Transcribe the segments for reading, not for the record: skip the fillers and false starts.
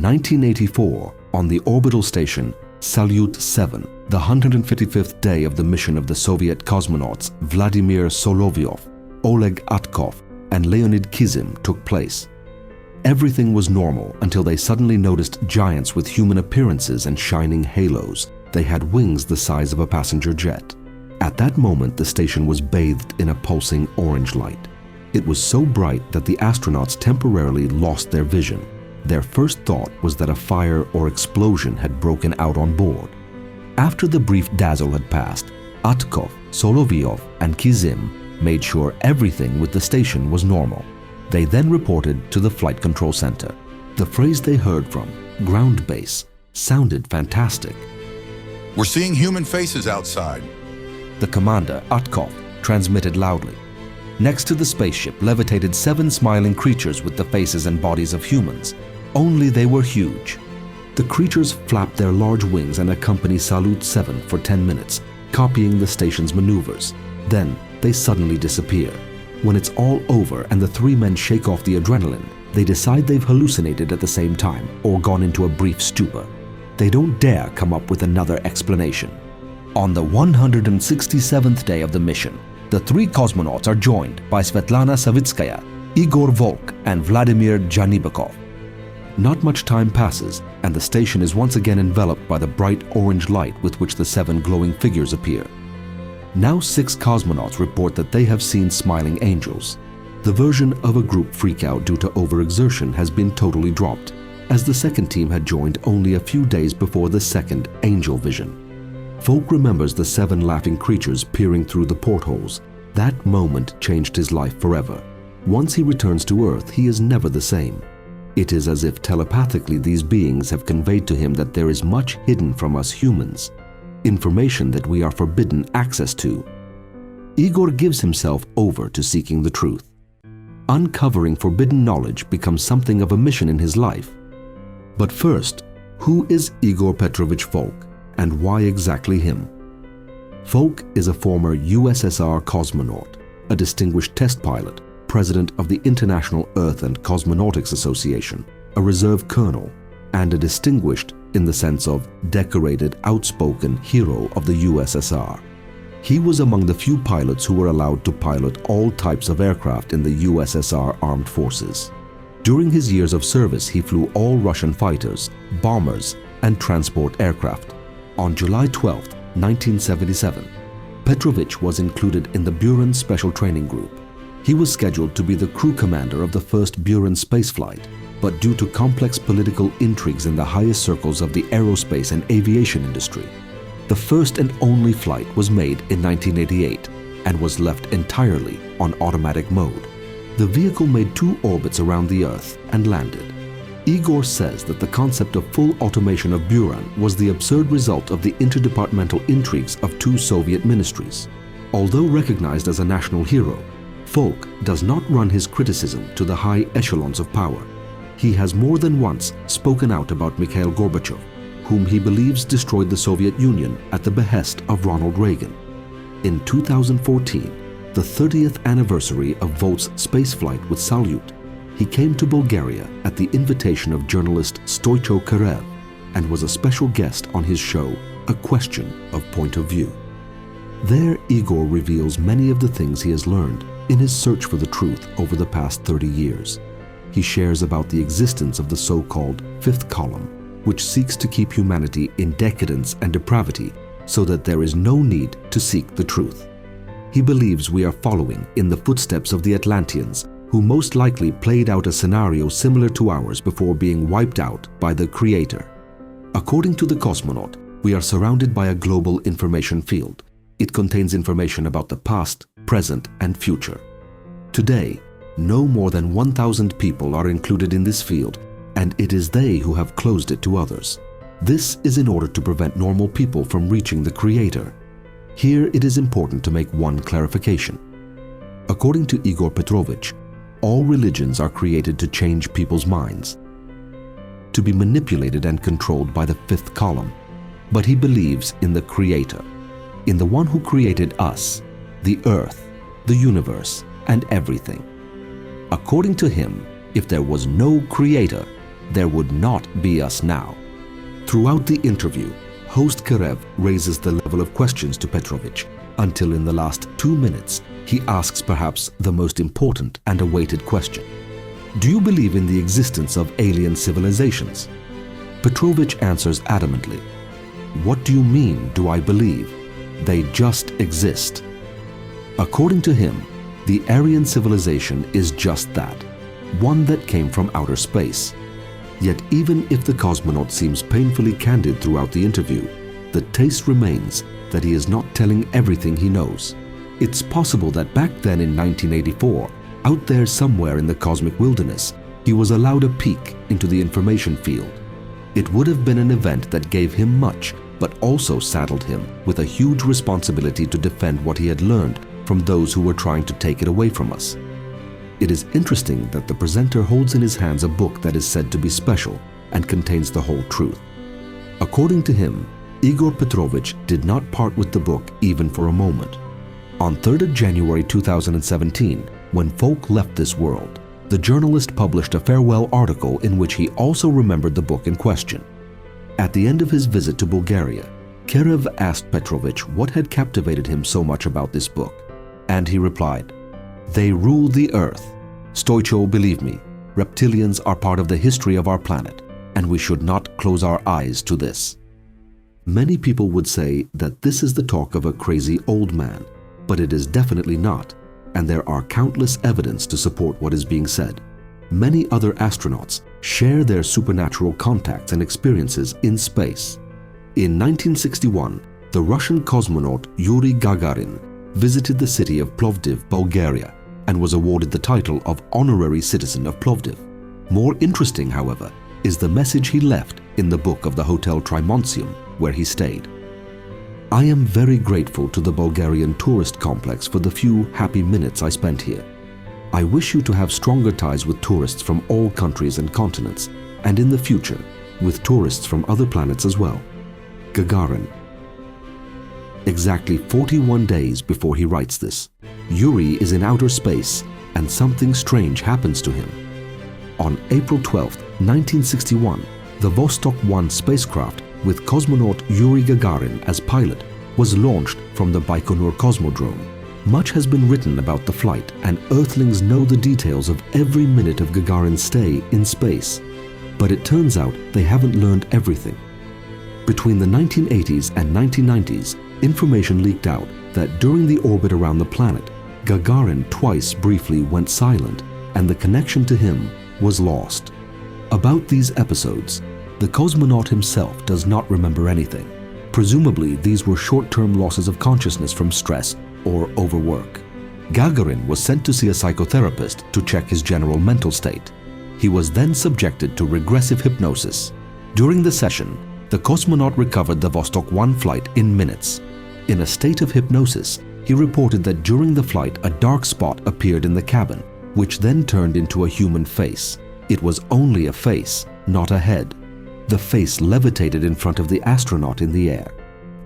In 1984, on the orbital station Salyut 7, the 155th day of the mission of the Soviet cosmonauts Vladimir Solovyov, Oleg Atkov, and Leonid Kizim took place. Everything was normal until they suddenly noticed giants with human appearances and shining halos. They had wings the size of a passenger jet. At that moment, the station was bathed in a pulsing orange light. It was so bright that the astronauts temporarily lost their vision. Their first thought was that a fire or explosion had broken out on board. After the brief dazzle had passed, Atkov, Solovyov, and Kizim made sure everything with the station was normal. They then reported to the Flight Control Center. The phrase they heard from, ground base, sounded fantastic. "We're seeing human faces outside." The commander, Atkov, transmitted loudly. Next to the spaceship levitated 7 smiling creatures with the faces and bodies of humans. Only they were huge. The creatures flapped their large wings and accompanied Salyut 7 for 10 minutes, copying the station's maneuvers. Then they suddenly disappear. When it's all over and the 3 men shake off the adrenaline, they decide they've hallucinated at the same time or gone into a brief stupor. They don't dare come up with another explanation. On the 167th day of the mission, the 3 cosmonauts are joined by Svetlana Savitskaya, Igor Volk, and Vladimir Janibekov. Not much time passes, and the station is once again enveloped by the bright orange light with which the 7 glowing figures appear. Now 6 cosmonauts report that they have seen smiling angels. The version of a group freakout due to overexertion has been totally dropped, as the second team had joined only a few days before the second angel vision. Volk remembers the 7 laughing creatures peering through the portholes. That moment changed his life forever. Once he returns to Earth, he is never the same. It is as if telepathically these beings have conveyed to him that there is much hidden from us humans, information that we are forbidden access to. Igor gives himself over to seeking the truth. Uncovering forbidden knowledge becomes something of a mission in his life. But first, who is Igor Petrovich Volk, and why exactly him? Volk is a former USSR cosmonaut, a distinguished test pilot, president of the International Earth and Cosmonautics Association, a reserve colonel, and a distinguished, in the sense of decorated, outspoken hero of the USSR. He was among the few pilots who were allowed to pilot all types of aircraft in the USSR armed forces. During his years of service, he flew all Russian fighters, bombers, and transport aircraft. On July 12, 1977, Petrovich was included in the Buran Special Training Group. He was scheduled to be the crew commander of the first Buran spaceflight, but due to complex political intrigues in the highest circles of the aerospace and aviation industry, the first and only flight was made in 1988 and was left entirely on automatic mode. The vehicle made 2 orbits around the Earth and landed. Igor says that the concept of full automation of Buran was the absurd result of the interdepartmental intrigues of 2 Soviet ministries. Although recognized as a national hero, Volk does not run his criticism to the high echelons of power. He has more than once spoken out about Mikhail Gorbachev, whom he believes destroyed the Soviet Union at the behest of Ronald Reagan. In 2014, the 30th anniversary of Volk's spaceflight with Salyut, he came to Bulgaria at the invitation of journalist Stoicho Karev and was a special guest on his show, A Question of Point of View. There, Igor reveals many of the things he has learned in his search for the truth over the past 30 years. He shares about the existence of the so-called fifth column, which seeks to keep humanity in decadence and depravity so that there is no need to seek the truth. He believes we are following in the footsteps of the Atlanteans, who most likely played out a scenario similar to ours before being wiped out by the Creator. According to the cosmonaut, we are surrounded by a global information field. It contains information about the past, present, and future. Today, no more than 1,000 people are included in this field, and it is they who have closed it to others. This is in order to prevent normal people from reaching the Creator. Here it is important to make one clarification. According to Igor Petrovich, all religions are created to change people's minds, to be manipulated and controlled by the fifth column. But he believes in the Creator, in the one who created us, the earth, the universe, and everything. According to him, if there was no Creator, there would not be us now. Throughout the interview, host Karev raises the level of questions to Petrovich until in the last 2 minutes, he asks perhaps the most important and awaited question. Do you believe in the existence of alien civilizations? Petrovich answers adamantly. What do you mean, do I believe? They just exist. According to him, the Aryan civilization is just that, one that came from outer space. Yet even if the cosmonaut seems painfully candid throughout the interview, the taste remains that he is not telling everything he knows. It's possible that back then in 1984, out there somewhere in the cosmic wilderness, he was allowed a peek into the information field. It would have been an event that gave him much, but also saddled him with a huge responsibility to defend what he had learned from those who were trying to take it away from us. It is interesting that the presenter holds in his hands a book that is said to be special and contains the whole truth. According to him, Igor Petrovich did not part with the book even for a moment. On 3rd of January 2017, when Volk left this world, the journalist published a farewell article in which he also remembered the book in question. At the end of his visit to Bulgaria, Karev asked Petrovich what had captivated him so much about this book, and he replied, "They rule the earth. Stoicho, believe me, reptilians are part of the history of our planet, and we should not close our eyes to this." Many people would say that this is the talk of a crazy old man, but it is definitely not, and there are countless evidence to support what is being said. Many other astronauts share their supernatural contacts and experiences in space. In 1961, the Russian cosmonaut Yuri Gagarin visited the city of Plovdiv, Bulgaria, and was awarded the title of Honorary Citizen of Plovdiv. More interesting, however, is the message he left in the book of the Hotel Trimontium, where he stayed. I am very grateful to the Bulgarian tourist complex for the few happy minutes I spent here. I wish you to have stronger ties with tourists from all countries and continents, and in the future, with tourists from other planets as well. Gagarin. Exactly 41 days before he writes this, Yuri is in outer space and something strange happens to him. On April 12, 1961, the Vostok 1 spacecraft with cosmonaut Yuri Gagarin as pilot was launched from the Baikonur Cosmodrome. Much has been written about the flight, and Earthlings know the details of every minute of Gagarin's stay in space. But it turns out they haven't learned everything. Between the 1980s and 1990s, information leaked out that during the orbit around the planet, Gagarin twice briefly went silent, and the connection to him was lost. About these episodes, the cosmonaut himself does not remember anything. Presumably, these were short-term losses of consciousness from stress or overwork. Gagarin was sent to see a psychotherapist to check his general mental state. He was then subjected to regressive hypnosis. During the session, the cosmonaut recovered the Vostok 1 flight in minutes. In a state of hypnosis, he reported that during the flight a dark spot appeared in the cabin, which then turned into a human face. It was only a face, not a head. The face levitated in front of the astronaut in the air.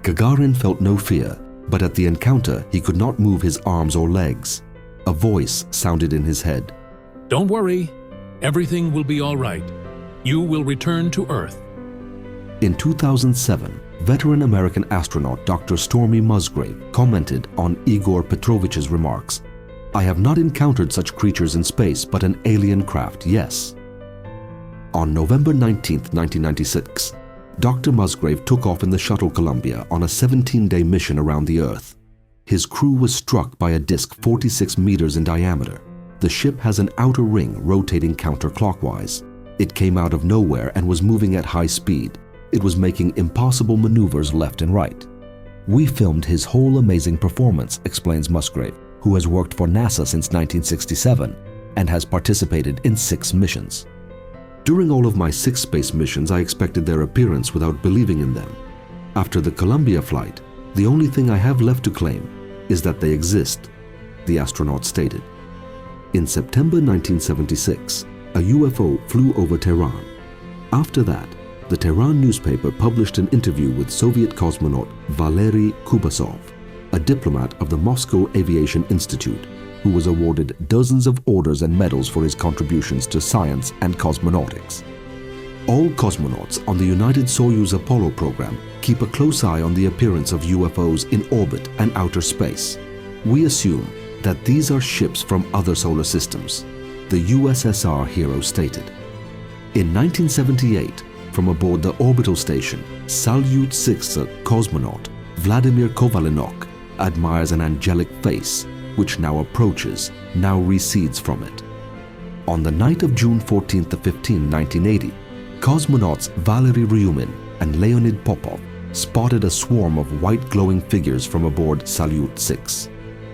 Gagarin felt no fear, but at the encounter he could not move his arms or legs. A voice sounded in his head. "Don't worry, everything will be all right. You will return to Earth." In 2007, veteran American astronaut Dr. Stormy Musgrave commented on Igor Petrovich's remarks. "I have not encountered such creatures in space, but an alien craft, yes." On November 19, 1996, Dr. Musgrave took off in the shuttle Columbia on a 17-day mission around the Earth. His crew was struck by a disk 46 meters in diameter. The ship has an outer ring rotating counterclockwise. It came out of nowhere and was moving at high speed. It was making impossible maneuvers left and right. "We filmed his whole amazing performance," explains Musgrave, who has worked for NASA since 1967 and has participated in 6 missions. "During all of my 6 space missions, I expected their appearance without believing in them. After the Columbia flight, the only thing I have left to claim is that they exist," the astronaut stated. In September 1976, a UFO flew over Tehran. After that, the Tehran newspaper published an interview with Soviet cosmonaut Valery Kubasov, a diplomat of the Moscow Aviation Institute, who was awarded dozens of orders and medals for his contributions to science and cosmonautics. all cosmonauts on the United Soyuz Apollo program keep a close eye on the appearance of UFOs in orbit and outer space. We assume that these are ships from other solar systems, the USSR hero stated. In 1978, from aboard the orbital station Salyut 6 cosmonaut Vladimir Kovalenok admires an angelic face which now approaches, now recedes from it. On the night of June 14 to 15, 1980, cosmonauts Valery Ryumin and Leonid Popov spotted a swarm of white glowing figures from aboard Salyut 6.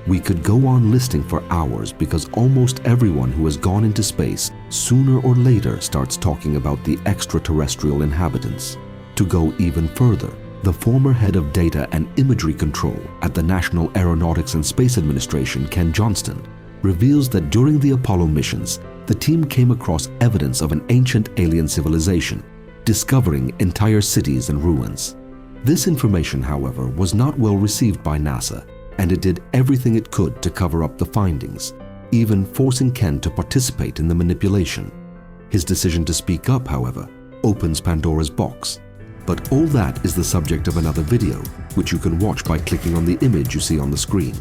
We could go on listing for hours because almost everyone who has gone into space sooner or later starts talking about the extraterrestrial inhabitants. To go even further, the former head of data and imagery control at the National Aeronautics and Space Administration, Ken Johnston, reveals that during the Apollo missions, the team came across evidence of an ancient alien civilization, discovering entire cities and ruins. This information, however, was not well received by NASA, and it did everything it could to cover up the findings, even forcing Ken to participate in the manipulation. His decision to speak up, however, opens Pandora's box. But all that is the subject of another video, which you can watch by clicking on the image you see on the screen.